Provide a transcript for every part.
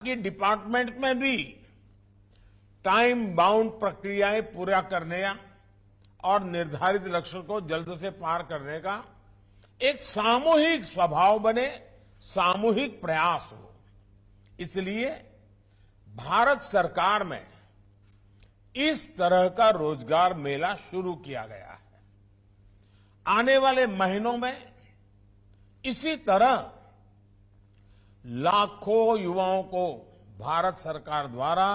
कि डिपार्टमेंट में भी टाइम बाउंड प्रक्रियाएं पूरा करने और निर्धारित लक्ष्य को जल्द से पार करने का एक सामूहिक स्वभाव बने, सामूहिक प्रयास हो। इसलिए भारत सरकार में इस तरह का रोजगार मेला शुरू किया गया है। आने वाले महीनों में इसी तरह लाखों युवाओं को भारत सरकार द्वारा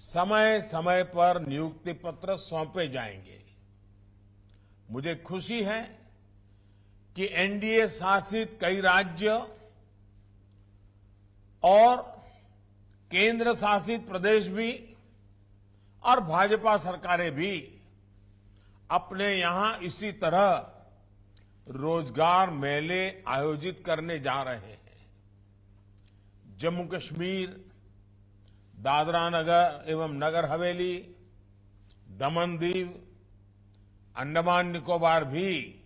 समय समय पर नियुक्ति पत्र सौंपे जाएंगे। मुझे खुशी है कि एनडीए शासित कई राज्य और केंद्र शासित प्रदेश भी और भाजपा सरकारें भी अपने यहां इसी तरह रोजगार मेले आयोजित करने जा रहे हैं। जम्मू कश्मीर, दादरा नगर एवं नगर हवेली, दमन दीव, अंडमान निकोबार भी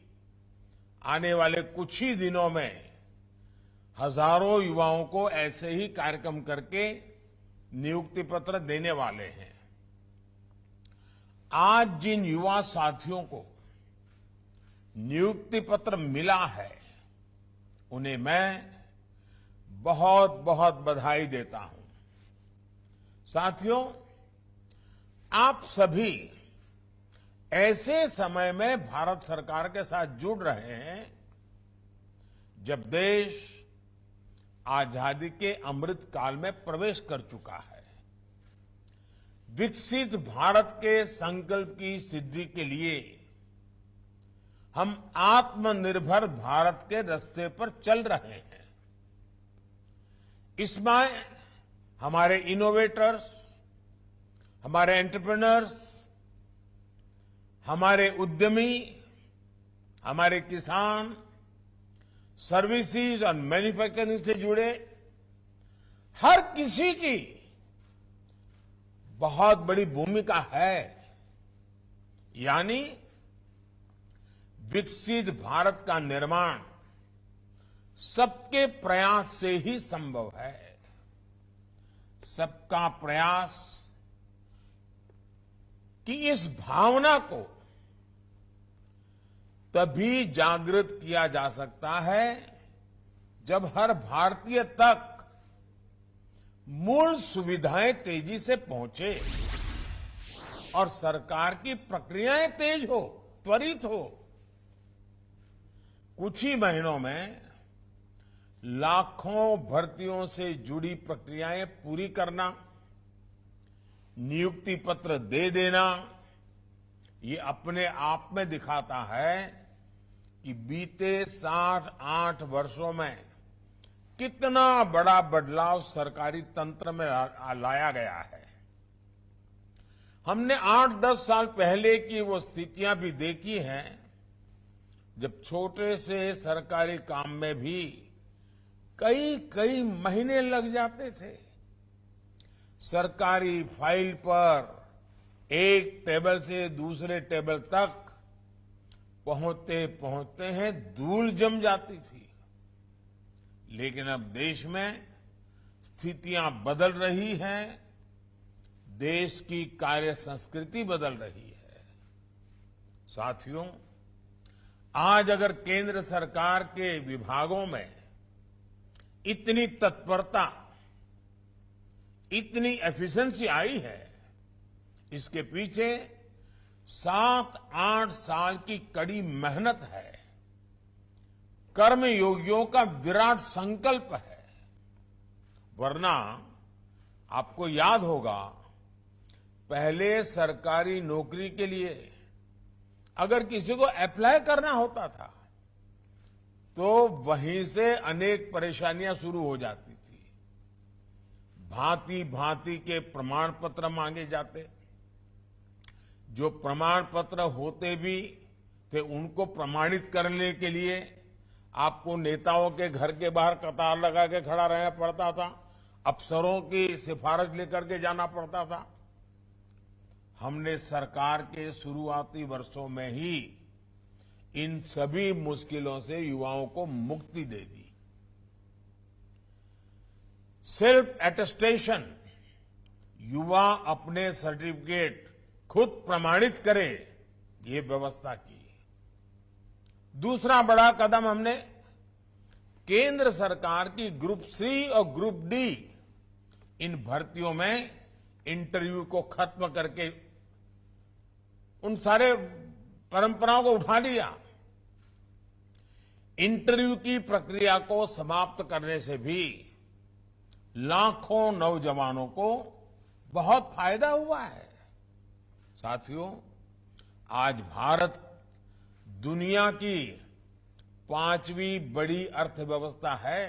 आने वाले कुछ ही दिनों में हजारों युवाओं को ऐसे ही कार्यक्रम करके नियुक्ति पत्र देने वाले हैं। आज जिन युवा साथियों को नियुक्ति पत्र मिला है, उन्हें मैं बहुत बहुत बधाई देता हूं। साथियों, आप सभी ऐसे समय में भारत सरकार के साथ जुड़ रहे हैं जब देश आजादी के अमृत काल में प्रवेश कर चुका है। विकसित भारत के संकल्प की सिद्धि के लिए हम आत्मनिर्भर भारत के रास्ते पर चल रहे हैं। इसमें हमारे इनोवेटर्स, हमारे एंटरप्रेन्योर्स, हमारे उद्यमी, हमारे किसान, सर्विसेज और मैन्युफैक्चरिंग से जुड़े हर किसी की बहुत बड़ी भूमिका है। यानी विकसित भारत का निर्माण सबके प्रयास से ही संभव है। सबका प्रयास कि इस भावना को तभी जागृत किया जा सकता है जब हर भारतीय तक मूल सुविधाएं तेजी से पहुंचे और सरकार की प्रक्रियाएं तेज हो, त्वरित हो। कुछ ही महीनों में लाखों भर्तियों से जुड़ी प्रक्रियाएं पूरी करना, नियुक्ति पत्र दे देना, ये अपने आप में दिखाता है कि बीते 7-8 वर्षों में कितना बड़ा बदलाव सरकारी तंत्र में लाया गया है। हमने 8-10 साल पहले की वो स्थितियां भी देखी हैं जब छोटे से सरकारी काम में भी कई महीने लग जाते थे। सरकारी फाइल पर एक टेबल से दूसरे टेबल तक पहुंचते पहुंचते हैं धूल जम जाती थी। लेकिन अब देश में स्थितियां बदल रही हैं, देश की कार्य संस्कृति बदल रही है। साथियों, आज अगर केंद्र सरकार के विभागों में इतनी तत्परता, इतनी एफिशिएंसी आई है, इसके पीछे 7-8 साल की कड़ी मेहनत है, कर्मयोगियों का विराट संकल्प है। वरना आपको याद होगा, पहले सरकारी नौकरी के लिए अगर किसी को अप्लाई करना होता था तो वहीं से अनेक परेशानियां शुरू हो जाती थी। भांति भांति के प्रमाण पत्र मांगे जाते, जो प्रमाण पत्र होते भी थे उनको प्रमाणित करने के लिए आपको नेताओं के घर के बाहर कतार लगा के खड़ा रहना पड़ता था, अफसरों की सिफारिश लेकर के जाना पड़ता था। हमने सरकार के शुरुआती वर्षों में ही इन सभी मुश्किलों से युवाओं को मुक्ति दे दी। सेल्फ एटेस्टेशन, युवा अपने सर्टिफिकेट खुद प्रमाणित करे, ये व्यवस्था की। दूसरा बड़ा कदम हमने केंद्र सरकार की ग्रुप सी और ग्रुप डी इन भर्तियों में इंटरव्यू को खत्म करके उन सारे परंपराओं को उठा लिया। इंटरव्यू की प्रक्रिया को समाप्त करने से भी लाखों नौजवानों को बहुत फायदा हुआ है। साथियों, आज भारत दुनिया की 5वीं बड़ी अर्थव्यवस्था है।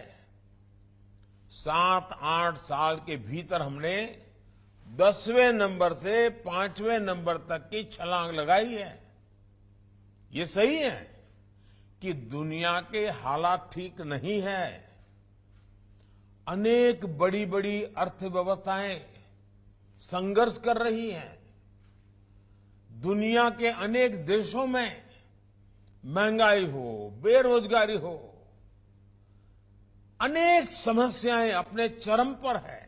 7-8 साल के भीतर हमने 10वें नंबर से 5वें नंबर तक की छलांग लगाई है। ये सही है कि दुनिया के हालात ठीक नहीं है। अनेक बड़ी बड़ी अर्थव्यवस्थाएं संघर्ष कर रही हैं। दुनिया के अनेक देशों में महंगाई हो, बेरोजगारी हो, अनेक समस्याएं अपने चरम पर है।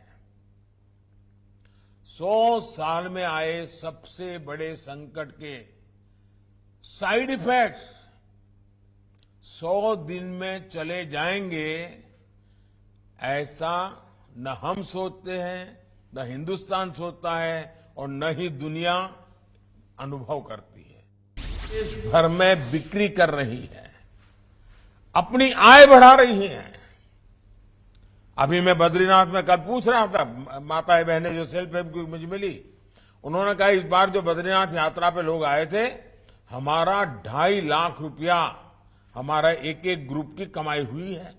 100 साल में आए सबसे बड़े संकट के साइड इफेक्ट्स 100 दिन में चले जाएंगे, ऐसा न हम सोचते हैं, न हिंदुस्तान सोचता है और न ही दुनिया अनुभव करती है। देश भर में बिक्री कर रही है, अपनी आय बढ़ा रही है। अभी मैं बद्रीनाथ में कल पूछ रहा था, माताएं बहनें जो सेल्फ हेल्प ग्रुप मुझे मिली, उन्होंने कहा इस बार जो बद्रीनाथ यात्रा पे लोग आए थे, हमारा 2.5 लाख रुपया हमारा एक एक ग्रुप की कमाई हुई है।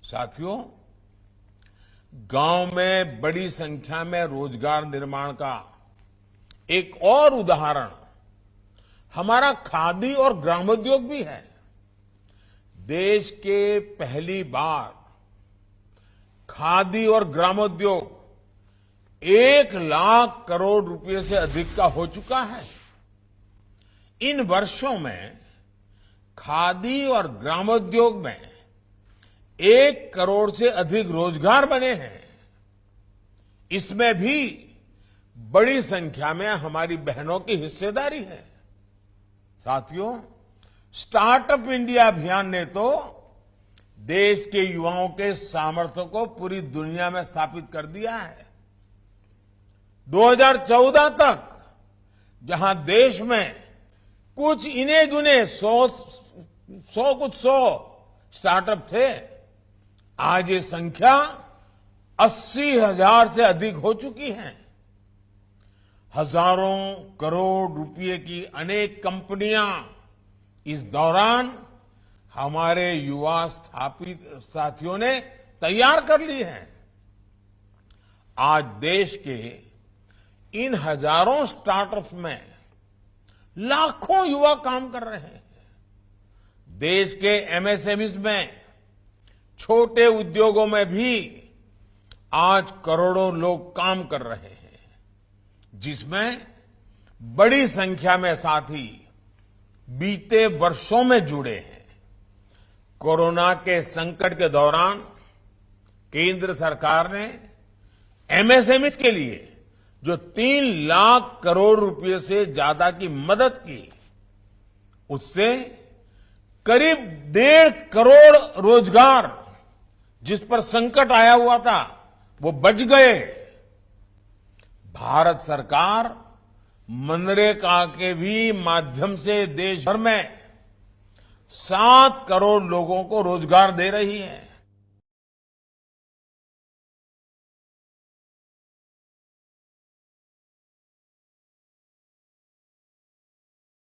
साथियों, गांव में बड़ी संख्या में रोजगार निर्माण का एक और उदाहरण हमारा खादी और ग्रामोद्योग भी है। देश के पहली बार खादी और ग्रामोद्योग 1 लाख करोड़ रुपए से अधिक का हो चुका है। इन वर्षों में खादी और ग्रामोद्योग में 1 करोड़ से अधिक रोजगार बने हैं। इसमें भी बड़ी संख्या में हमारी बहनों की हिस्सेदारी है। साथियों, स्टार्टअप इंडिया अभियान ने तो देश के युवाओं के सामर्थ्य को पूरी दुनिया में स्थापित कर दिया है। 2014 तक जहां देश में कुछ इने गुने 100 स्टार्टअप थे, आज ये संख्या 80,000 से अधिक हो चुकी है। हजारों करोड़ रुपए की अनेक कंपनियां इस दौरान हमारे युवा स्थापित साथियों ने तैयार कर ली हैं। आज देश के इन हजारों स्टार्टअप्स में लाखों युवा काम कर रहे हैं। देश के एमएसएमईज में, छोटे उद्योगों में भी आज करोड़ों लोग काम कर रहे हैं, जिसमें बड़ी संख्या में साथी बीते वर्षों में जुड़े हैं। कोरोना के संकट के दौरान केंद्र सरकार ने एमएसएमईज के लिए जो 3 लाख करोड़ रुपए से ज्यादा की मदद की, उससे करीब 1.5 करोड़ रोजगार जिस पर संकट आया हुआ था, वो बच गए। भारत सरकार मनरेगा के भी माध्यम से देश भर में 7 करोड़ लोगों को रोजगार दे रही है।